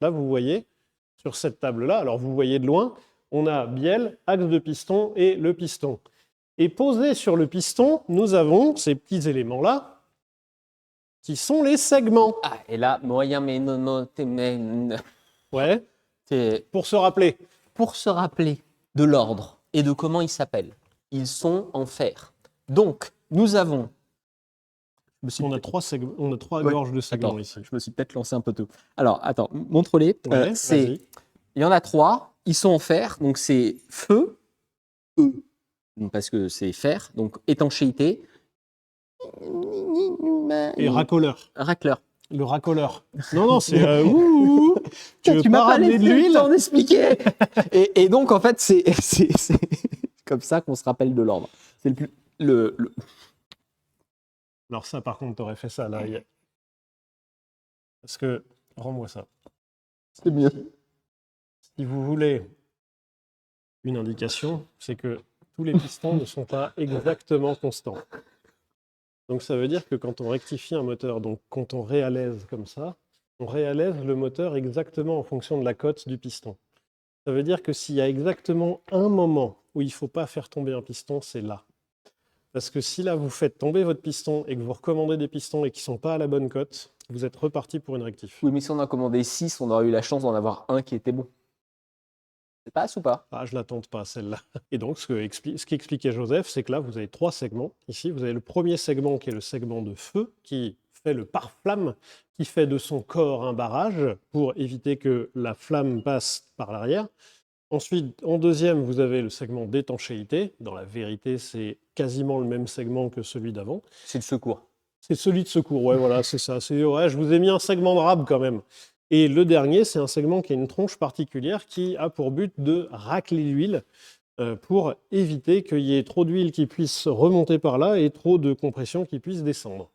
Là, vous voyez, sur cette table-là, alors vous voyez de loin, on a bielle, axe de piston et le piston. Et posé sur le piston, nous avons ces petits éléments-là, qui sont les segments. Ah, et là, moyen, mais non, Ouais, c'est pour se rappeler. pour se rappeler de l'ordre et de comment ils s'appellent. Ils sont en fer. Donc, nous avons. On a trois Ouais. gorges de segments Attends, ici. je me suis peut-être lancé un peu tôt. Alors, attends, montre-les. Ouais, vas-y. Il y en a 3. Ils sont en fer. Donc, c'est feu, E, donc parce que c'est fer. Donc, étanchéité. Et racoleur. Racleur. Le racoleur. Non, c'est ouh, tu veux pas ramener de l'huile? T'en expliquer. et donc, en fait, c'est comme ça qu'on se rappelle de l'ordre. C'est le plus. Alors ça, par contre, t'aurais fait ça là. Parce que, rends-moi ça. C'est mieux. Si vous voulez une indication, c'est que tous les pistons ne sont pas exactement constants. Donc ça veut dire que quand on rectifie un moteur, donc quand on réalèse comme ça, on réalèse le moteur exactement en fonction de la cote du piston. Ça veut dire que s'il y a exactement un moment où il ne faut pas faire tomber un piston, c'est là. Parce que si là, vous faites tomber votre piston et que vous recommandez des pistons et qui ne sont pas à la bonne cote, vous êtes reparti pour une rectif. Oui, mais si on a commandé 6, on aurait eu la chance d'en avoir un qui était bon. C'est passe ou pas? Ah, je ne la tente pas, celle-là. Et donc, ce qu'expliquait Joseph, c'est que là, vous avez 3 segments. Ici, vous avez le premier segment qui est le segment de feu, qui fait le pare-flamme, qui fait de son corps un barrage pour éviter que la flamme passe par l'arrière. Ensuite, en deuxième, vous avez le segment d'étanchéité. Dans la vérité, c'est quasiment le même segment que celui d'avant. C'est le secours. C'est celui de secours, ouais, voilà, c'est ça. Ouais, je vous ai mis un segment de rab quand même. Et le dernier, c'est un segment qui a une tronche particulière qui a pour but de racler l'huile pour éviter qu'il y ait trop d'huile qui puisse remonter par là et trop de compression qui puisse descendre.